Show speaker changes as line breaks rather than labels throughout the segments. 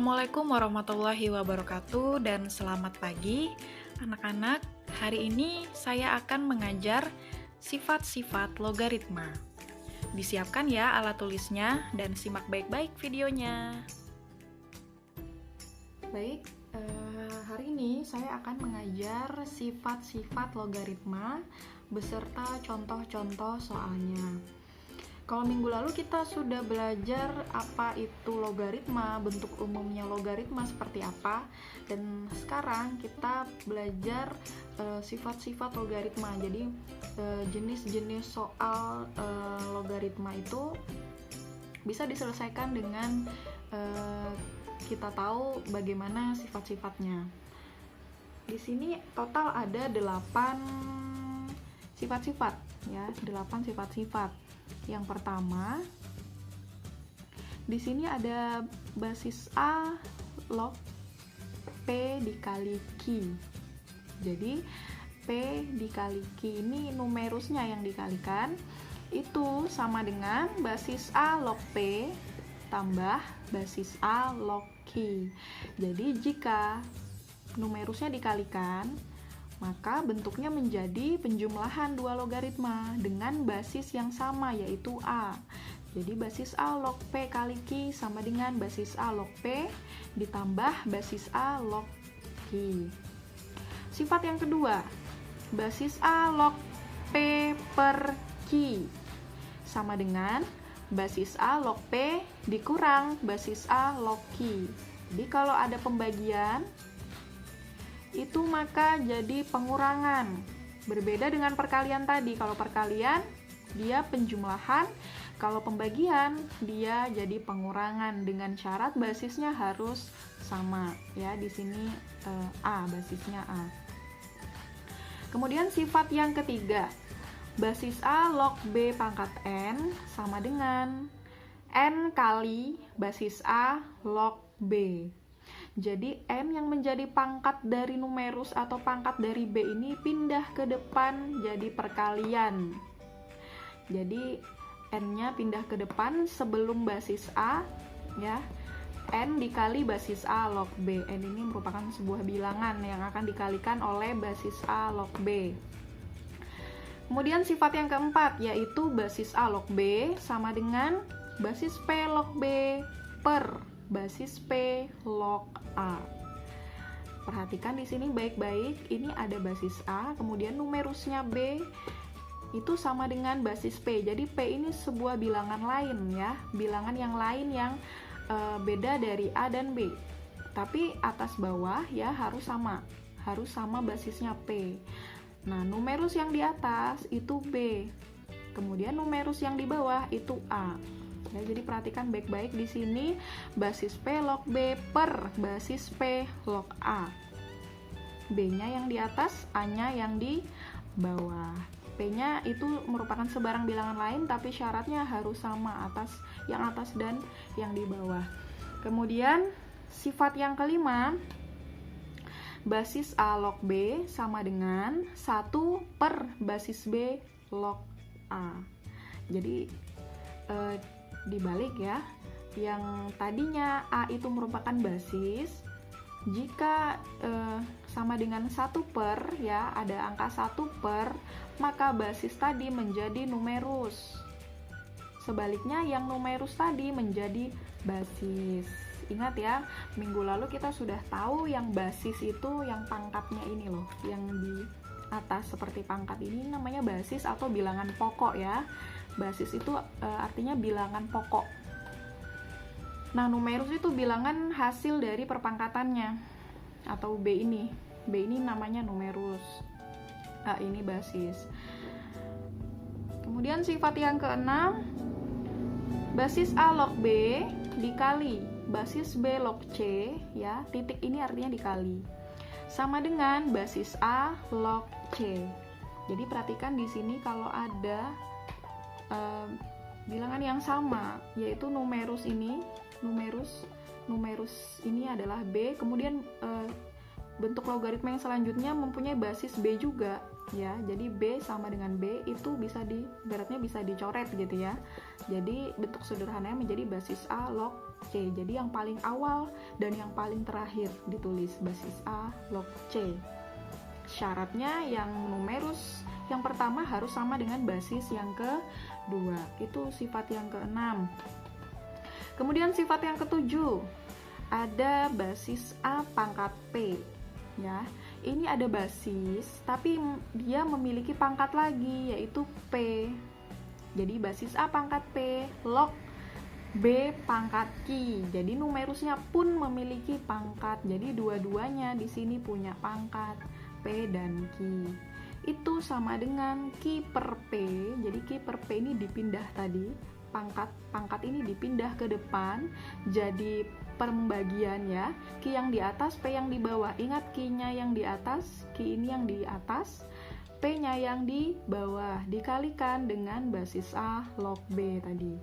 Assalamualaikum warahmatullahi wabarakatuh dan selamat pagi anak-anak. Hari ini saya akan mengajar sifat-sifat logaritma. Disiapkan ya alat tulisnya dan simak baik-baik videonya. Baik, hari ini saya akan mengajar sifat-sifat logaritma beserta contoh-contoh soalnya. Kalau minggu lalu kita sudah belajar apa itu logaritma, bentuk umumnya logaritma seperti apa, dan sekarang kita belajar sifat-sifat logaritma. Jadi jenis-jenis soal logaritma itu bisa diselesaikan dengan kita tahu bagaimana sifat-sifatnya. Di sini total ada 8 sifat-sifat ya, 8 sifat-sifat. Yang pertama, di sini ada basis A log P dikali Q. Jadi P dikali Q ini numerusnya yang dikalikan, itu sama dengan basis A log P tambah basis A log Q. Jadi jika numerusnya dikalikan, maka bentuknya menjadi penjumlahan dua logaritma dengan basis yang sama, yaitu A. Jadi basis A log P kali Q sama dengan basis A log P ditambah basis A log Q. Sifat yang kedua, basis A log P per Q sama dengan basis A log P dikurang basis A log Q. Jadi kalau ada pembagian, itu maka jadi pengurangan. Berbeda dengan perkalian tadi. Kalau perkalian dia penjumlahan, kalau pembagian dia jadi pengurangan dengan syarat basisnya harus sama ya. Di sini A, basisnya A. Kemudian sifat yang ketiga, basis A log B pangkat N sama dengan N kali basis A log B. Jadi N yang menjadi pangkat dari numerus atau pangkat dari B ini pindah ke depan jadi perkalian. Jadi N-nya pindah ke depan sebelum basis A ya. N dikali basis A log B. N ini merupakan sebuah bilangan yang akan dikalikan oleh basis A log B. Kemudian sifat yang keempat yaitu basis A log B sama dengan basis P log B per basis P log A. Perhatikan di sini baik-baik, ini ada basis A, kemudian numerusnya B itu sama dengan basis P. Jadi P ini sebuah bilangan lain ya, bilangan yang lain yang beda dari A dan B. Tapi atas bawah ya harus sama basisnya P. Nah, numerus yang di atas itu B. Kemudian numerus yang di bawah itu A. Ya, jadi perhatikan baik-baik di sini basis P log B per basis P log A. B-nya yang di atas, A-nya yang di bawah. P-nya itu merupakan sebarang bilangan lain tapi syaratnya harus sama, yang atas dan yang di bawah. Kemudian sifat yang kelima, basis A log B sama dengan 1 per basis B log A. Jadi dibalik ya, yang tadinya A itu merupakan basis, jika sama dengan 1 per ya, ada angka 1 per, maka basis tadi menjadi numerus. Sebaliknya yang numerus tadi menjadi basis. Ingat ya, minggu lalu kita sudah tahu yang basis itu yang pangkatnya ini loh, yang di atas seperti pangkat ini namanya basis atau bilangan pokok ya. Basis itu artinya bilangan pokok. Nah, numerus itu bilangan hasil dari perpangkatannya atau B ini. B ini namanya numerus. A ini basis. Kemudian sifat yang keenam, basis A log B dikali basis B log C ya. Titik ini artinya dikali. Sama dengan basis A log C. Jadi perhatikan di sini kalau ada bilangan yang sama, yaitu numerus ini adalah B, kemudian bentuk logaritma yang selanjutnya mempunyai basis B juga ya. Jadi B sama dengan B itu ibaratnya bisa dicoret gitu ya. Jadi bentuk sederhananya menjadi basis A log C. Jadi yang paling awal dan yang paling terakhir ditulis basis A log C. Syaratnya yang numerus yang pertama harus sama dengan basis yang kedua. Itu sifat yang keenam. Kemudian sifat yang ketujuh, ada basis A pangkat P. Ya, ini ada basis, tapi dia memiliki pangkat lagi, yaitu P. Jadi basis A pangkat P log B pangkat Q. Jadi numerusnya pun memiliki pangkat. Jadi dua-duanya di sini punya pangkat P dan Q. Itu sama dengan Q per P. Jadi Q per P ini dipindah tadi. Pangkat ini dipindah ke depan. Jadi pembagian ya. Q yang di atas, P yang di bawah. Ingat Q-nya yang di atas, Q ini yang di atas, P-nya yang di bawah. Dikalikan dengan basis A log B tadi.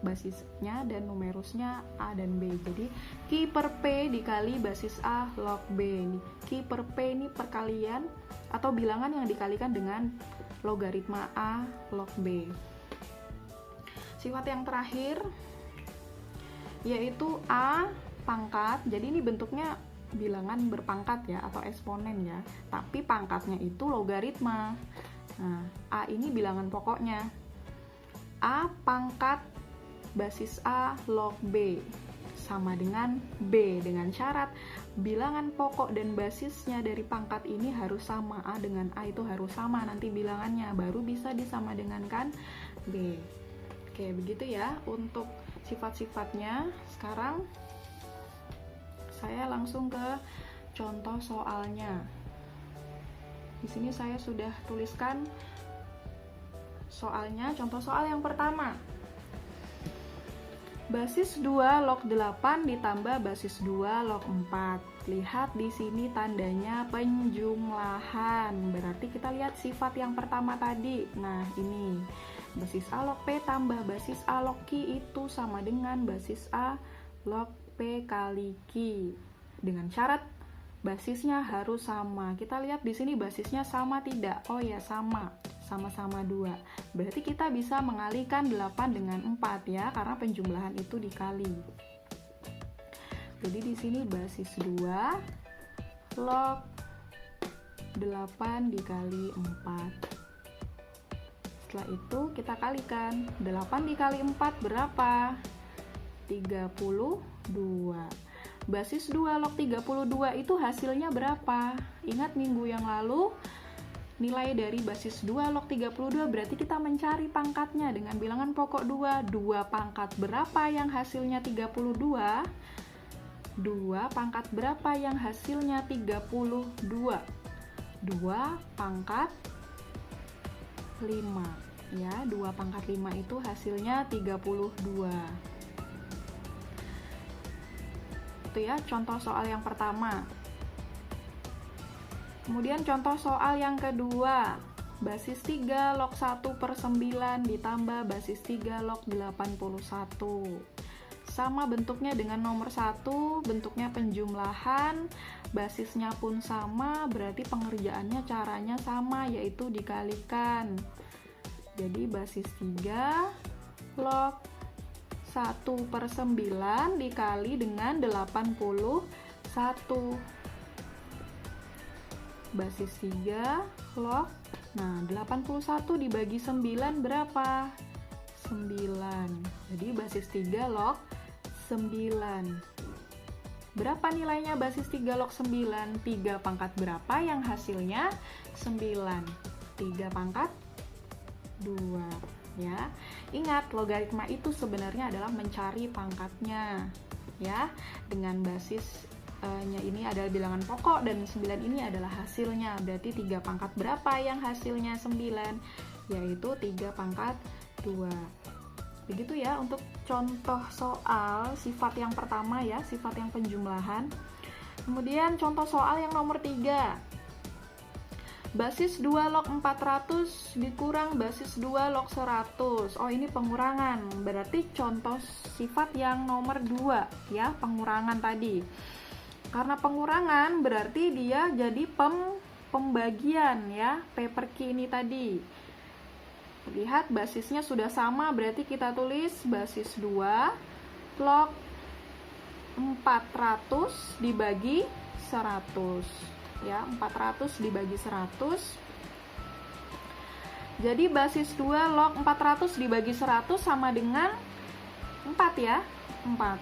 Basisnya dan numerusnya A dan B. Jadi Q per P dikali basis A log B. Q per P ini perkalian atau bilangan yang dikalikan dengan logaritma A log B. Sifat yang terakhir yaitu A pangkat. Jadi ini bentuknya bilangan berpangkat ya, atau eksponen ya, tapi pangkatnya itu logaritma. Nah, A ini bilangan pokoknya. A pangkat basis A log B sama dengan B, dengan syarat bilangan pokok dan basisnya dari pangkat ini harus sama. A dengan A itu harus sama nanti bilangannya, baru bisa disama dengankan B. Oke, begitu ya untuk sifat-sifatnya. Sekarang saya langsung ke contoh soalnya. Di sini saya sudah tuliskan soalnya. Contoh soal yang pertama. Basis 2 log 8 ditambah basis 2 log 4. Lihat di sini tandanya penjumlahan. Berarti kita lihat sifat yang pertama tadi. Nah, ini basis A log P tambah basis A log Q itu sama dengan basis A log P kali Q. Dengan syarat basisnya harus sama. Kita lihat di sini basisnya sama tidak? Oh ya, sama. Sama-sama 2. Berarti kita bisa mengalihkan 8 dengan 4 ya, karena penjumlahan itu dikali. Jadi di sini basis 2 log 8 dikali 4. Setelah itu kita kalikan. 8 dikali 4 berapa? 32. Basis 2 log 32 itu hasilnya berapa? Ingat minggu yang lalu nilai dari basis 2 log 32 berarti kita mencari pangkatnya dengan bilangan pokok 2. 2 pangkat berapa yang hasilnya 32? 2 pangkat berapa yang hasilnya 32? 2 pangkat 5 ya, 2 pangkat 5 itu hasilnya 32. Itu ya contoh soal yang pertama. Kemudian contoh soal yang kedua, basis 3 log 1 per 9 ditambah basis 3 log 81. Sama bentuknya dengan nomor 1, bentuknya penjumlahan, basisnya pun sama, berarti pengerjaannya caranya sama, yaitu dikalikan. Jadi basis 3 log 1 per 9 dikali dengan 81. Basis 3 log, nah 81 dibagi 9 berapa? 9. Jadi basis 3 log 9. Berapa nilainya basis 3 log 9? 3 pangkat berapa yang hasilnya 9? 3 pangkat 2 ya. Ingat, logaritma itu sebenarnya adalah mencari pangkatnya ya. Dengan basis ini adalah bilangan pokok dan 9 ini adalah hasilnya. Berarti 3 pangkat berapa yang hasilnya 9? Yaitu 3 pangkat 2. Begitu ya untuk contoh soal sifat yang pertama ya, sifat yang penjumlahan. Kemudian contoh soal yang nomor 3. Basis 2 log 400 dikurang basis 2 log 100. Oh, ini pengurangan. Berarti contoh sifat yang nomor 2 ya, pengurangan tadi. Karena pengurangan berarti dia jadi pembagian ya, P per Q ini tadi. Lihat basisnya sudah sama, berarti kita tulis basis 2 log 400 dibagi 100 ya, 400 dibagi 100. Jadi basis 2 log 400 dibagi 100 sama dengan 4 ya, 4.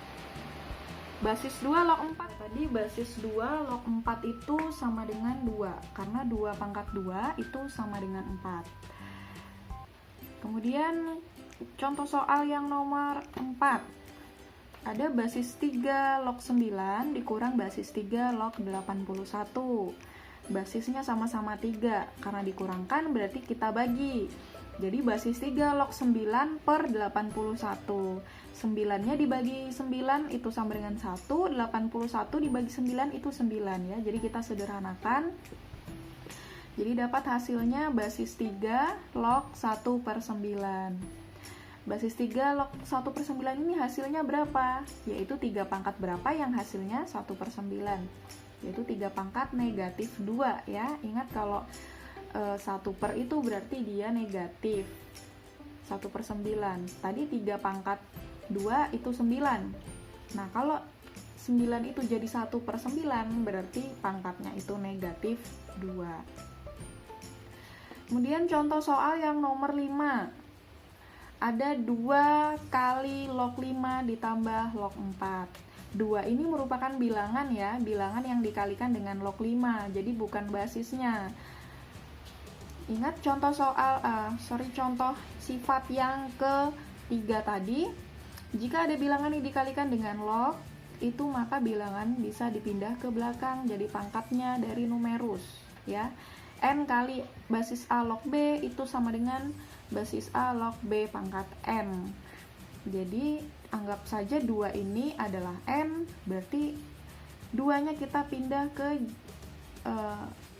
Basis 2 log 4. Tadi basis 2 log 4 itu sama dengan 2, karena 2 pangkat 2 itu sama dengan 4. Kemudian contoh soal yang nomor 4. Ada basis 3 log 9 dikurang basis 3 log 81. Basisnya sama-sama 3, karena dikurangkan berarti kita bagi. Jadi basis 3 log 9 per 81. 9-nya dibagi 9 itu sama dengan 1, 81 dibagi 9 itu 9 ya. Jadi kita sederhanakan. Jadi dapat hasilnya basis 3 log 1 per 9. Basis 3 log 1 per 9 ini hasilnya berapa? Yaitu 3 pangkat berapa yang hasilnya 1 per 9? Yaitu 3 pangkat negatif 2 ya. Ingat kalau 1 per itu berarti dia negatif 1 per 9. Tadi 3 pangkat 2 itu 9. Nah kalau 9 itu jadi 1 per 9 berarti pangkatnya itu negatif 2. Kemudian contoh soal yang nomor 5. Ada 2 kali log 5 ditambah log 4. 2 ini merupakan bilangan ya, bilangan yang dikalikan dengan log 5, jadi bukan basisnya. Ingat contoh contoh sifat yang ketiga tadi. Jika ada bilangan yang dikalikan dengan log, itu maka bilangan bisa dipindah ke belakang, jadi pangkatnya dari numerus ya. N kali basis A log B itu sama dengan basis A log B pangkat N. Jadi anggap saja 2 ini adalah N, berarti 2-nya kita pindah ke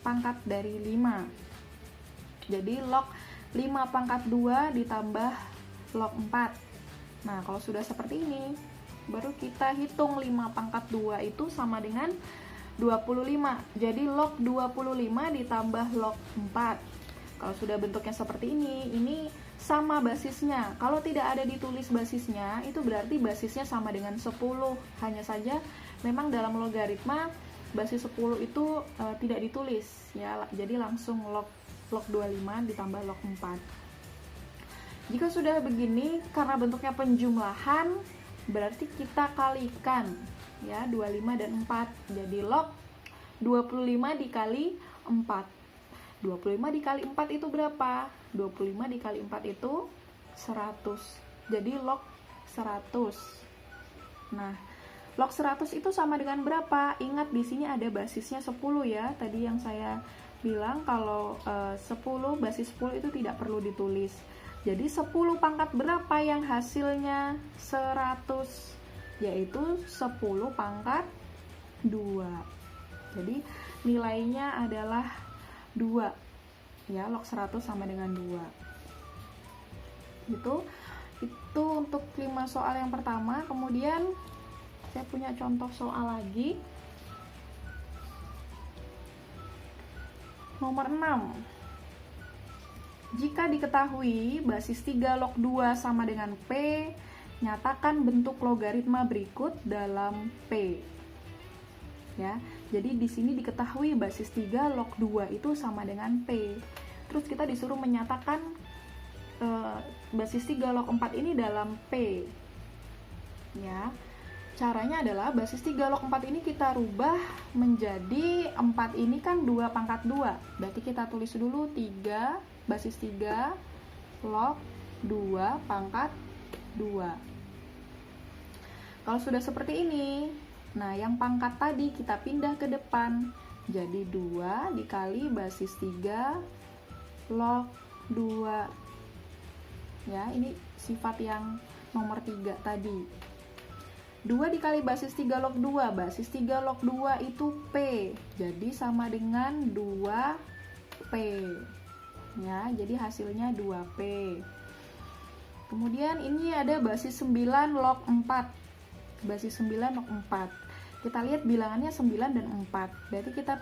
pangkat dari 5. Jadi log 5 pangkat 2 ditambah log 4. Nah kalau sudah seperti ini, baru kita hitung 5 pangkat 2 itu sama dengan 25. Jadi log 25 ditambah log 4. Kalau sudah bentuknya seperti ini sama basisnya. Kalau tidak ada ditulis basisnya, itu berarti basisnya sama dengan 10. Hanya saja memang dalam logaritma basis 10 itu tidak ditulis ya. Jadi langsung log 25 ditambah log 4. Jika sudah begini, karena bentuknya penjumlahan, berarti kita kalikan ya 25 dan 4. Jadi log 25 dikali 4. 25 dikali 4 itu berapa? 25 dikali 4 itu 100. Jadi log 100. Nah, log 100 itu sama dengan berapa? Ingat di sini ada basisnya 10 ya. Tadi yang saya bilang kalau 10 basis 10 itu tidak perlu ditulis. Jadi 10 pangkat berapa yang hasilnya 100? Yaitu 10 pangkat 2. Jadi nilainya adalah 2 ya, log 100 sama dengan 2. Itu untuk 5 soal yang pertama. Kemudian saya punya contoh soal lagi nomor 6. Jika diketahui basis 3 log 2 sama dengan P, nyatakan bentuk logaritma berikut dalam P. Ya, jadi di sini diketahui basis 3 log 2 itu sama dengan P. Terus kita disuruh menyatakan basis 3 log 4 ini dalam P. Ya. Caranya adalah basis 3 log 4 ini kita rubah menjadi 4 ini kan 2 pangkat 2. Berarti kita tulis dulu 3 basis 3 log 2 pangkat 2. Kalau sudah seperti ini, nah, yang pangkat tadi kita pindah ke depan. Jadi 2 dikali basis 3 log 2. Ya, ini sifat yang nomor 3 tadi. 2 dikali basis 3 log 2. Basis 3 log 2 itu P. Jadi sama dengan 2P. Ya, jadi hasilnya 2P. Kemudian ini ada basis 9 log 4. Basis 9 log 4. Kita lihat bilangannya 9 dan 4. Berarti kita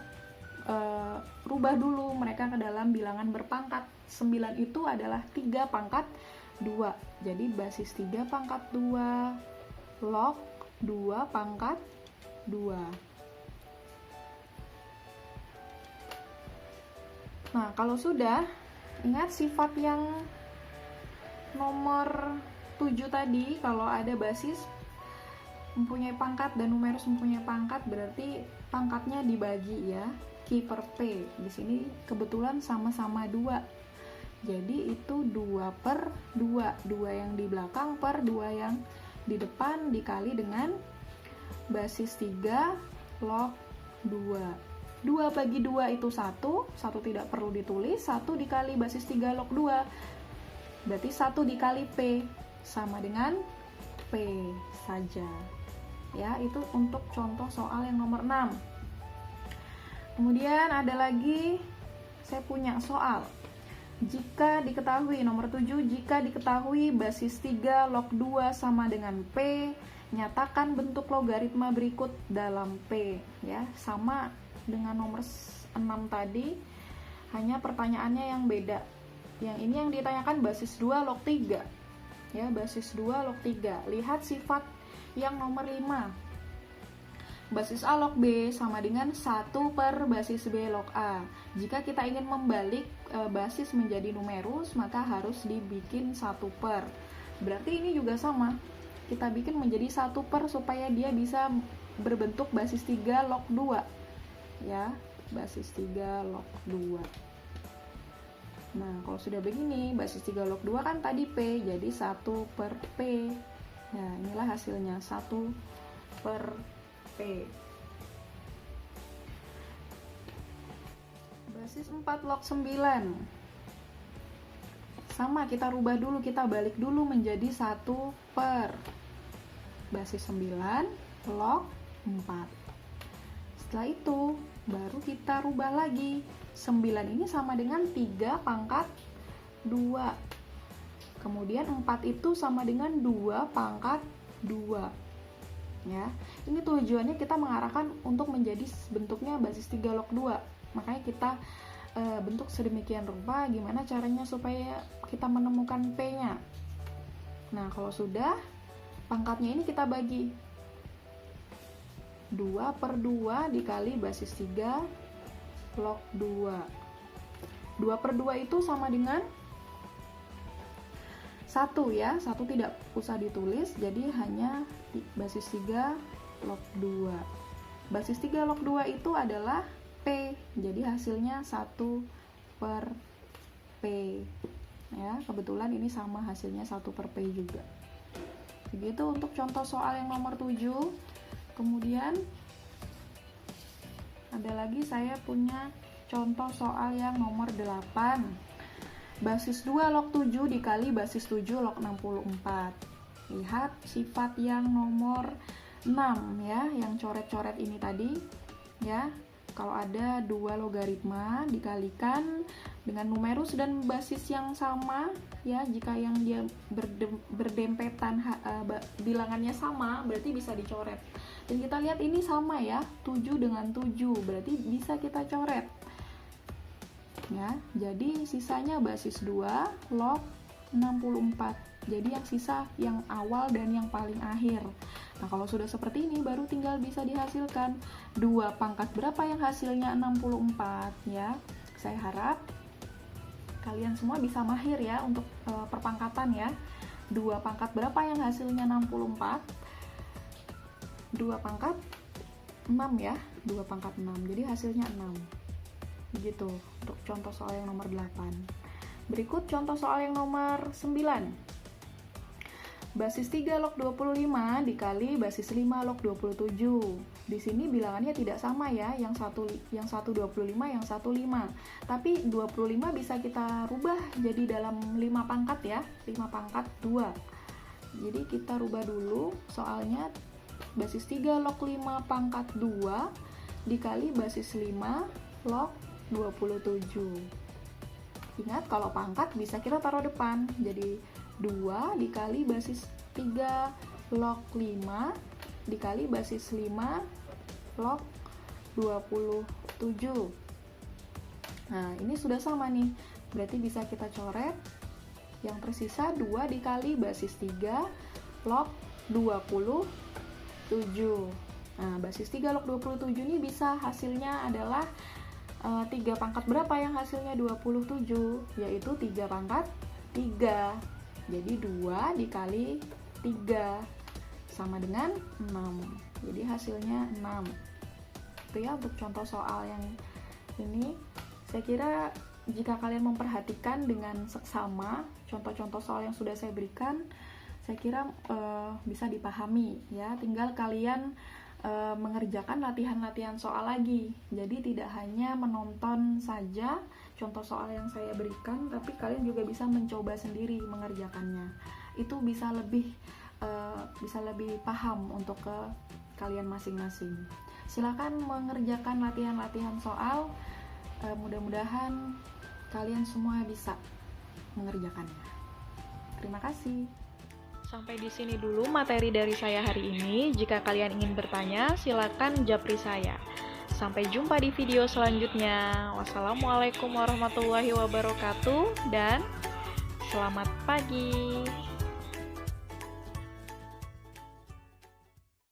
rubah dulu mereka ke dalam bilangan berpangkat. 9 itu adalah 3 pangkat 2. Jadi basis 3 pangkat 2 log 2 pangkat 2. Nah, kalau sudah, ingat sifat yang nomor 7 tadi, kalau ada basis mempunyai pangkat dan numerus mempunyai pangkat, berarti pangkatnya dibagi ya. Q per P. Di sini kebetulan sama-sama 2. Jadi itu 2 per 2. 2 yang di belakang per 2 yang di depan dikali dengan basis 3 log 2. 2 bagi 2 itu 1 tidak perlu ditulis, 1 dikali basis 3 log 2, berarti 1 dikali P, sama dengan P saja. Ya, itu untuk contoh soal yang nomor 6. Kemudian ada lagi, saya punya soal. Jika diketahui, nomor 7, jika diketahui basis 3 log 2 sama dengan P, nyatakan bentuk logaritma berikut dalam P. Ya, sama dengan nomor 6 tadi, hanya pertanyaannya yang beda. Yang ini yang ditanyakan basis 2 log 3. Ya, basis 2 log 3. Lihat sifat yang nomor 5. Basis A log B sama dengan 1 per basis B log A. Jika kita ingin membalik basis menjadi numerus, maka harus dibikin 1 per. Berarti ini juga sama. Kita bikin menjadi 1 per supaya dia bisa berbentuk basis 3 log 2. Ya, basis 3 log 2. Nah, kalau sudah begini, basis 3 log 2 kan tadi P, jadi 1 per P. Nah, inilah hasilnya, 1 per P. Basis 4 log 9. Sama, kita rubah dulu, kita balik dulu menjadi 1 per basis 9 log 4. Setelah itu, baru kita rubah lagi. 9 ini sama dengan 3 pangkat 2. Kemudian 4 itu sama dengan 2 pangkat 2. Ya, ini tujuannya kita mengarahkan untuk menjadi bentuknya basis 3 log 2. Makanya kita bentuk sedemikian rupa gimana caranya supaya kita menemukan P-nya. Nah, kalau sudah, pangkatnya ini kita bagi. 2 per 2 dikali basis 3 log 2. 2 per 2 itu sama dengan 1 ya. 1 tidak usah ditulis, jadi hanya basis 3 log 2. Basis 3 log 2 itu adalah P. Jadi hasilnya 1 per P. Ya, kebetulan ini sama hasilnya 1 per P juga. Begitu untuk contoh soal yang nomor 7. Kemudian ada lagi saya punya contoh soal yang nomor 8. Basis 2 log 7 dikali basis 7 log 64. Lihat sifat yang nomor 6 ya, yang coret-coret ini tadi ya. Kalau ada 2 logaritma dikalikan dengan numerus dan basis yang sama ya, jika yang dia berdempetan bilangannya sama, berarti bisa dicoret. Dan kita lihat ini sama ya, 7 dengan 7, berarti bisa kita coret. Ya, jadi sisanya basis 2 log 64. Jadi yang sisa yang awal dan yang paling akhir. Nah, kalau sudah seperti ini baru tinggal bisa dihasilkan 2 pangkat berapa yang hasilnya 64 ya. Saya harap kalian semua bisa mahir ya untuk perpangkatan ya. 2 pangkat berapa yang hasilnya 64? 2 pangkat 6 ya. 2 pangkat 6. Jadi hasilnya 6. Begitu untuk contoh soal yang nomor 8. Berikut contoh soal yang nomor 9. Basis 3 log 25 dikali basis 5 log 27. Di sini bilangannya tidak sama ya, yang satu 25, yang satu 5. Tapi 25 bisa kita rubah jadi dalam 5 pangkat ya, 5 pangkat 2. Jadi kita rubah dulu soalnya, basis 3 log 5 pangkat 2 dikali basis 5 log 27. Ingat, kalau pangkat bisa kita taruh depan, jadi 2 dikali basis 3 log 5 dikali basis 5 log 27. Nah, ini sudah sama nih, berarti bisa kita coret. Yang tersisa 2 dikali basis 3 log 27. Nah, basis 3 log 27 ini bisa hasilnya adalah 3 pangkat berapa yang hasilnya 27? Yaitu 3 pangkat 3. Jadi 2 dikali 3 sama dengan 6. Jadi hasilnya 6. Itu ya untuk contoh soal yang ini. Saya kira jika kalian memperhatikan dengan seksama contoh-contoh soal yang sudah saya berikan, saya kira bisa dipahami ya. Tinggal kalian mengerjakan latihan-latihan soal lagi. Jadi tidak hanya menonton saja contoh soal yang saya berikan, tapi kalian juga bisa mencoba sendiri mengerjakannya. Itu bisa lebih paham untuk ke kalian masing-masing. Silakan mengerjakan latihan-latihan soal. Mudah-mudahan kalian semua bisa mengerjakannya. Terima kasih. Sampai di sini dulu materi dari saya hari ini. Jika kalian ingin bertanya, silakan japri saya. Sampai jumpa di video selanjutnya. Wassalamualaikum warahmatullahi wabarakatuh dan selamat pagi.